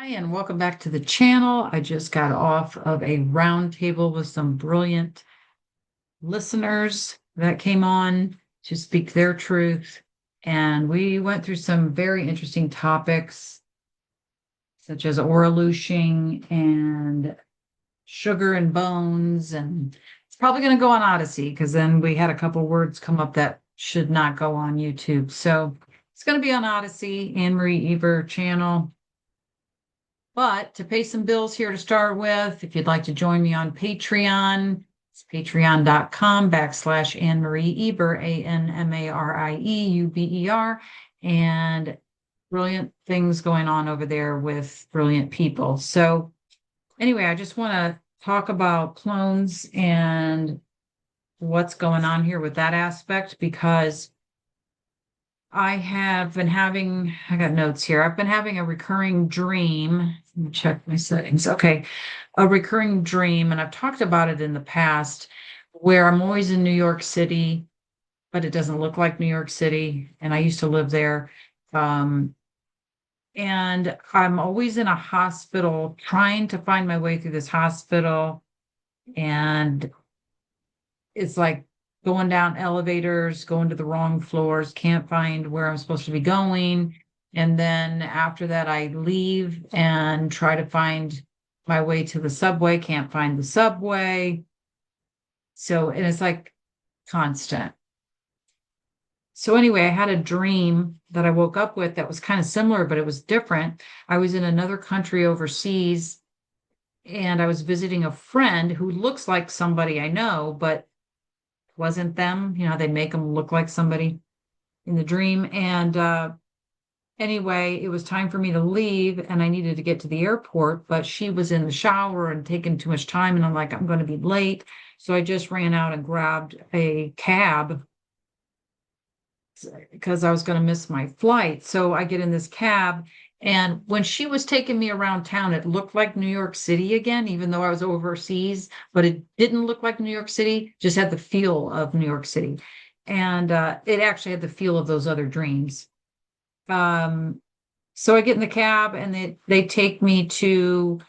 Hi, and welcome back to the channel. I just got off of a roundtable with some brilliant listeners that came on to speak their truth. And we went through some very interesting topics, such as Orlushing and sugar and bones. And it's probably going to go on Odyssey because then we had a couple words come up that should not go on YouTube. So it's going to be on Odyssey, Anne Marie Eber channel. But to pay some bills here to start with, if you'd like to join me on Patreon, it's patreon.com/Anne Marie Eber, ANMARIEUBER, and brilliant things going on over there with brilliant people. So, anyway, I just want to talk about clones and what's going on here with that aspect because I got notes here. I've been having a recurring dream. Let me check my settings. Okay. A recurring dream, and I've talked about it in the past, where I'm always in New York City, but it doesn't look like New York City. And I used to live there. Um, and I'm always in a hospital trying to find my way through this hospital. And it's like going down elevators, going to the wrong floors, can't find where I'm supposed to be going. And then after that, I leave and try to find my way to the subway, can't find the subway. So, and it's like constant. So, anyway, I had a dream that I woke up with that was kind of similar, but it was different. I was in another country overseas and I was visiting a friend who looks like somebody I know, but wasn't them. You know, they make them look like somebody in the dream. And anyway, it was time for me to leave and I needed to get to the airport, but she was in the shower and taking too much time. And I'm like, I'm going to be late. So I just ran out and grabbed a cab because I was going to miss my flight. So I get in this cab. And when she was taking me around town, it looked like New York City again, even though I was overseas, but it didn't look like New York City, just had the feel of New York City. And it actually had the feel of those other dreams. Um, so I get in the cab and they take me to,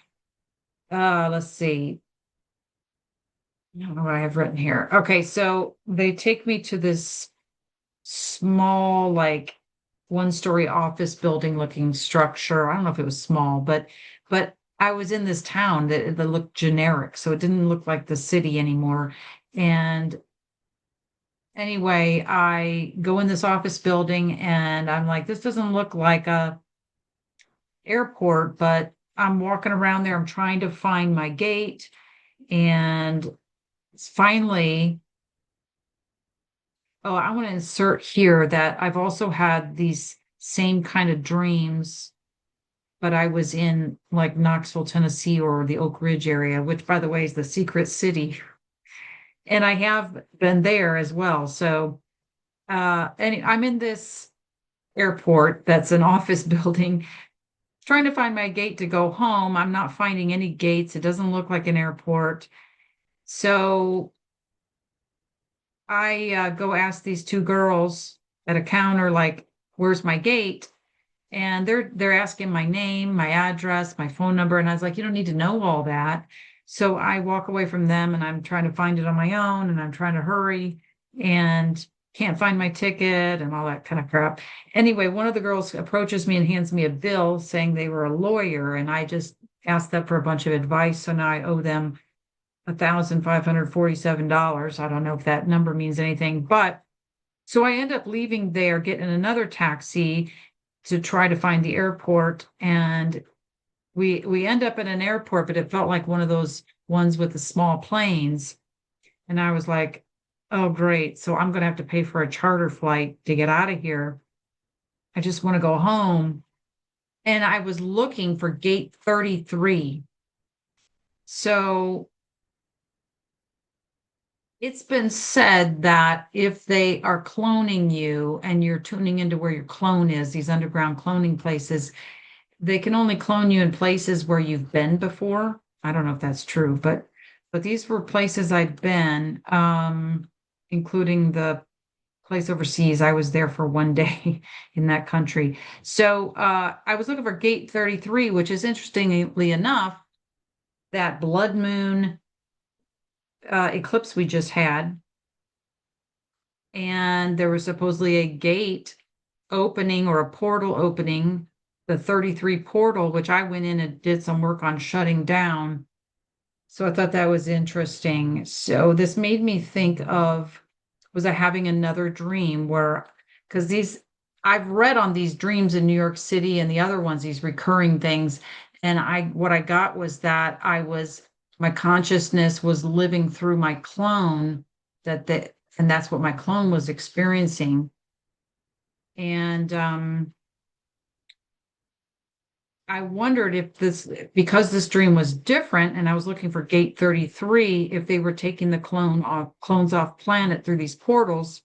let's see, I don't know what I have written here. Okay, so they take me to this small, like one-story office building looking structure. I don't know if it was small, but I was in this town that looked generic, so it didn't look like the city anymore. And anyway, I go in this office building and I'm like, this doesn't look like a airport, but I'm walking around there. I'm trying to find my gate, and finally, oh, I want to insert here that I've also had these same kind of dreams, but I was in like Knoxville, Tennessee, or the Oak Ridge area, which, by the way, is the secret city. And I have been there as well. So, and I'm in this airport that's an office building, trying to find my gate to go home. I'm not finding any gates. It doesn't look like an airport. So I go ask these two girls at a counter, like, where's my gate? And they're asking my name, my address, my phone number. And I was like, you don't need to know all that. So I walk away from them and I'm trying to find it on my own and I'm trying to hurry and can't find my ticket and all that kind of crap. Anyway, one of the girls approaches me and hands me a bill saying they were a lawyer. And I just asked them for a bunch of advice. So now I owe them $1,547. I don't know if that number means anything, but so I end up leaving there, getting another taxi to try to find the airport. And we end up at an airport, but it felt like one of those ones with the small planes. And I was like, oh, great. So I'm going to have to pay for a charter flight to get out of here. I just want to go home. And I was looking for gate 33. So it's been said that if they are cloning you and you're tuning into where your clone is, these underground cloning places, they can only clone you in places where you've been before. I don't know if that's true, but these were places I'd been, including the place overseas. I was there for one day in that country. So I was looking for gate 33, which is interestingly enough, that blood moon eclipse we just had. And there was supposedly a gate opening or a portal opening, the 33 portal, which I went in and did some work on shutting down. So I thought that was interesting. So this made me think of, was I having another dream where, because I've read on these dreams in New York City and the other ones, these recurring things. And what I got was that my consciousness was living through my clone, and that's what my clone was experiencing. And I wondered if because this dream was different and I was looking for gate 33, if they were taking the clones off planet through these portals.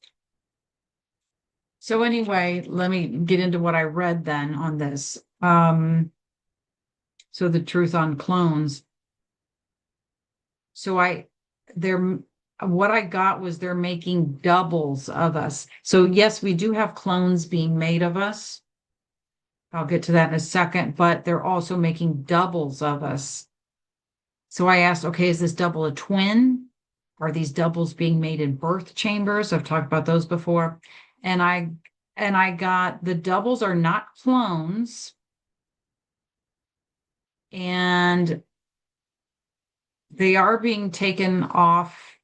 So anyway, let me get into what I read then on this. So the truth on clones. So what I got was they're making doubles of us. So yes, we do have clones being made of us. I'll get to that in a second, but they're also making doubles of us. So I asked, okay, is this double a twin? Are these doubles being made in birth chambers? I've talked about those before. And I got the doubles are not clones. And they are being taken off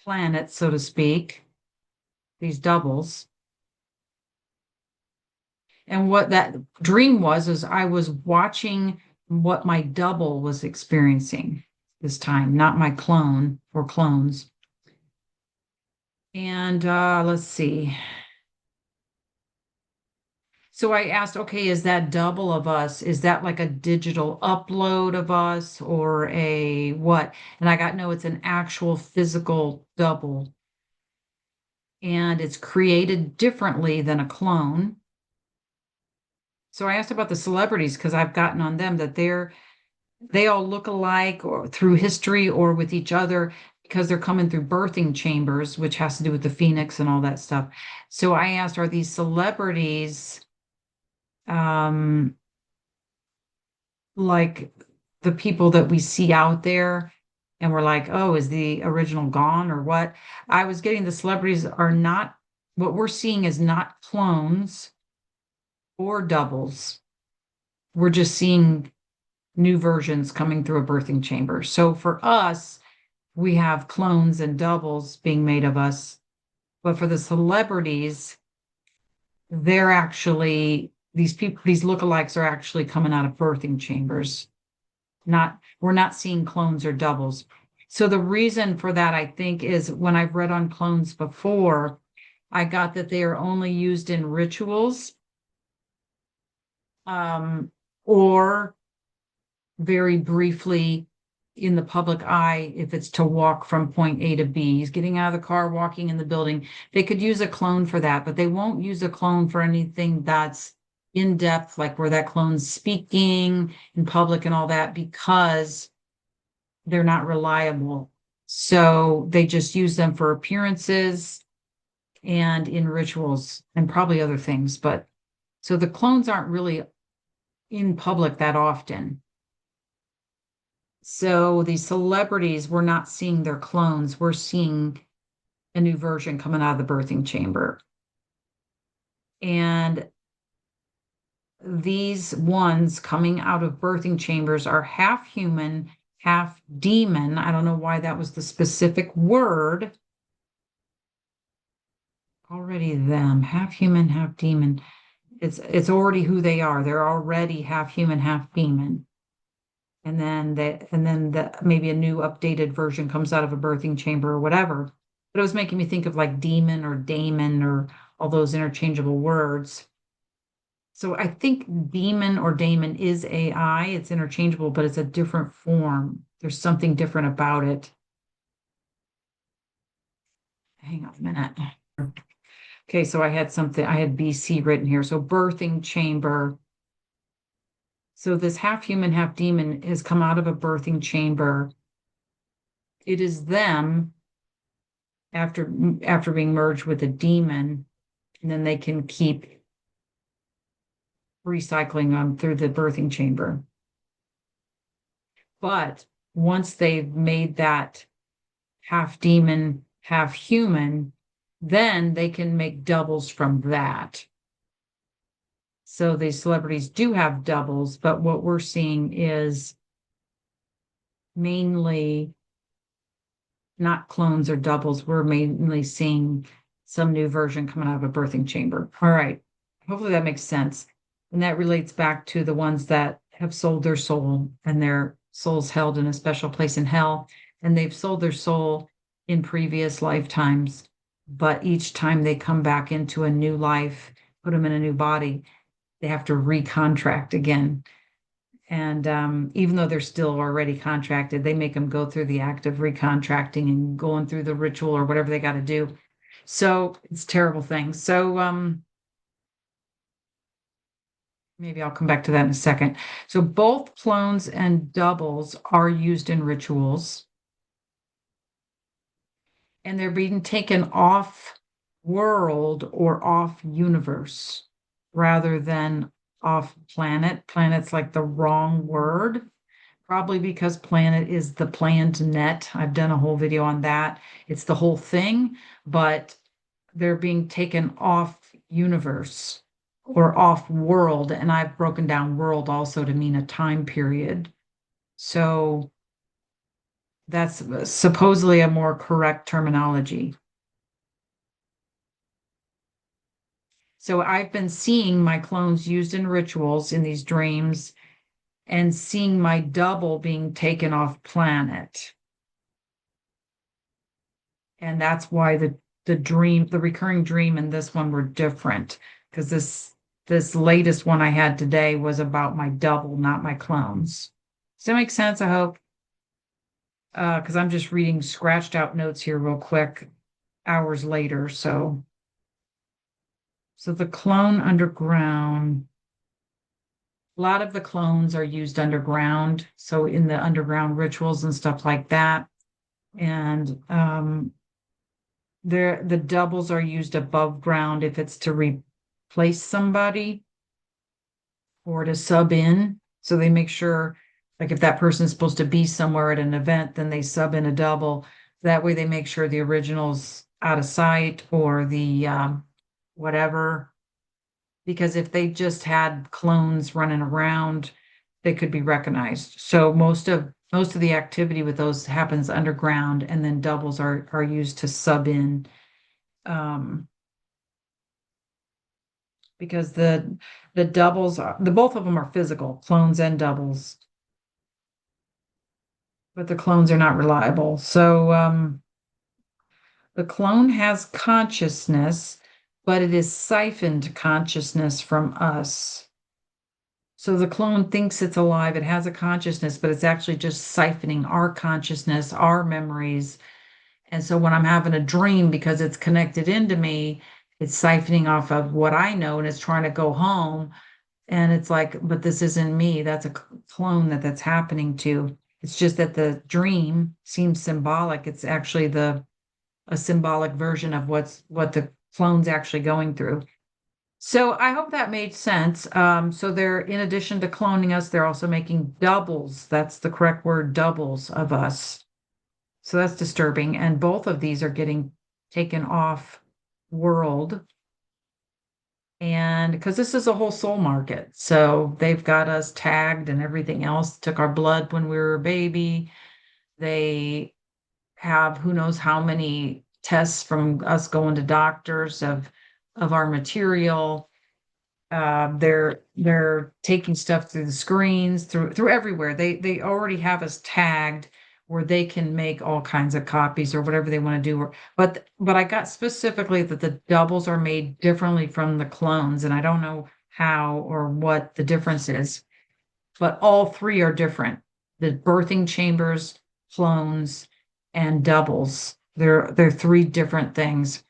planet, so to speak, these doubles. And what that dream was is I was watching what my double was experiencing this time, not my clone or clones. And let's see. So I asked, okay, is that double of us? Is that like a digital upload of us or a what? And I got, no, it's an actual physical double. And it's created differently than a clone. So I asked about the celebrities because I've gotten on them that they all look alike or through history or with each other because they're coming through birthing chambers, which has to do with the phoenix and all that stuff. So I asked, are these celebrities um, like the people that we see out there? And we're like, oh, is the original gone or what? I was getting the celebrities are not, what we're seeing is not clones or doubles. We're just seeing new versions coming through a birthing chamber. So for us, we have clones and doubles being made of us. But for the celebrities, they're actually, these people, these lookalikes are actually coming out of birthing chambers. We're not seeing clones or doubles. So the reason for that, I think, is when I've read on clones before, I got that they are only used in rituals, or very briefly in the public eye if it's to walk from point A to B. He's getting out of the car, walking in the building. They could use a clone for that, but they won't use a clone for anything that's in depth, like where that clone's speaking in public and all that, because they're not reliable. So they just use them for appearances and in rituals and probably other things. But so the clones aren't really in public that often. So these celebrities, we're not seeing their clones. We're seeing a new version coming out of the birthing chamber. And these ones coming out of birthing chambers are half human, half demon. I don't know why that was the specific word. Already them, half human, half demon. It's already who they are. They're already half human, half demon. And then maybe a new updated version comes out of a birthing chamber or whatever. But it was making me think of like demon or daemon or all those interchangeable words. So I think demon or daemon is AI. It's interchangeable, but it's a different form. There's something different about it. Hang on a minute. Okay, so I had BC written here. So birthing chamber. So this half human, half demon has come out of a birthing chamber. It is them after being merged with a demon, and then they can keep recycling them through the birthing chamber. But once they've made that half demon, half human, then they can make doubles from that. So these celebrities do have doubles, but what we're seeing is mainly not clones or doubles. We're mainly seeing some new version coming out of a birthing chamber. All right. Hopefully that makes sense. And that relates back to the ones that have sold their soul and their soul's held in a special place in hell. And they've sold their soul in previous lifetimes, but each time they come back into a new life, put them in a new body, they have to recontract again. And even though they're still already contracted, they make them go through the act of recontracting and going through the ritual or whatever they got to do. So it's a terrible thing. So maybe I'll come back to that in a second. So both clones and doubles are used in rituals, and they're being taken off world or off universe rather than off planet. Planet's like the wrong word, probably because planet is the planned net. I've done a whole video on that. It's the whole thing, but they're being taken off universe or off world. And I've broken down world also to mean a time period. So that's supposedly a more correct terminology. So I've been seeing my clones used in rituals in these dreams and seeing my double being taken off planet. And that's why the recurring dream and this one were different, because this latest one I had today was about my double, not my clones. Does that make sense? I hope. Because I'm just reading scratched out notes here real quick, hours later. So the clone underground. A lot of the clones are used underground, so in the underground rituals and stuff like that. And the doubles are used above ground if it's to replace somebody or to sub in. So they make sure, like if that person is supposed to be somewhere at an event, then they sub in a double. That way they make sure the original's out of sight or the whatever. Because if they just had clones running around, they could be recognized. So most of the activity with those happens underground, and then doubles are used to sub in. Because the doubles are the both of them are physical, clones and doubles, but the clones are not reliable. So the clone has consciousness, but it is siphoned consciousness from us. So the clone thinks it's alive, it has a consciousness, but it's actually just siphoning our consciousness, our memories. And so when I'm having a dream, because it's connected into me, it's siphoning off of what I know and it's trying to go home. And it's like, but this isn't me. That's a clone that's happening to. It's just that the dream seems symbolic. It's actually a symbolic version of what the clone's actually going through. So I hope that made sense. So they're, in addition to cloning us, they're also making doubles. That's the correct word, doubles of us. So that's disturbing. And both of these are getting taken off world. And because this is a whole soul market. So they've got us tagged and everything else, took our blood when we were a baby. They have who knows how many tests from us going to doctors of our material. They're taking stuff through the screens, through everywhere. They already have us tagged where they can make all kinds of copies or whatever they want to do. But I got specifically that the doubles are made differently from the clones, and I don't know how or what the difference is, but all three are different. The birthing chambers, clones, and doubles. They're three different things.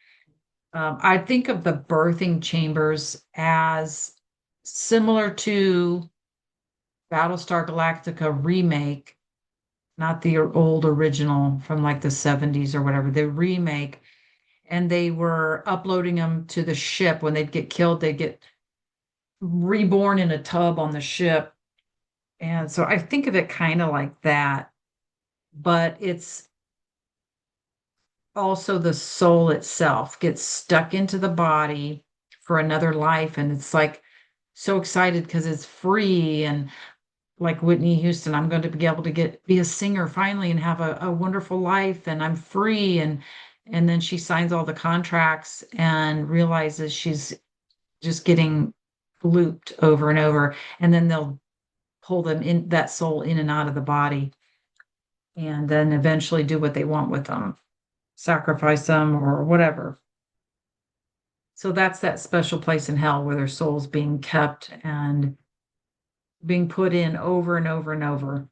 I think of the birthing chambers as similar to Battlestar Galactica remake, not the old original from like the 70s or whatever, the remake. And they were uploading them to the ship. When they'd get killed, they'd get reborn in a tub on the ship. And so I think of it kind of like that, but it's also the soul itself gets stuck into the body for another life. And it's like so excited because it's free. And like Whitney Houston, I'm going to be able to be a singer finally and have a wonderful life and I'm free. And then she signs all the contracts and realizes she's just getting looped over and over. And then they'll pull them in that soul in and out of the body and then eventually do what they want with them, sacrifice them or whatever. So that's that special place in hell where their soul's being kept and being put in over and over and over.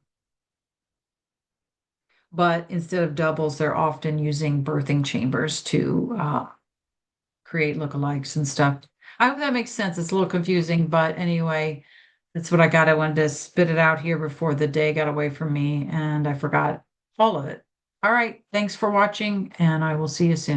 But instead of doubles, they're often using birthing chambers to create lookalikes and stuff. I hope that makes sense. It's a little confusing, but anyway, that's what I got. I wanted to spit it out here before the day got away from me and I forgot all of it. All right. Thanks for watching, and I will see you soon.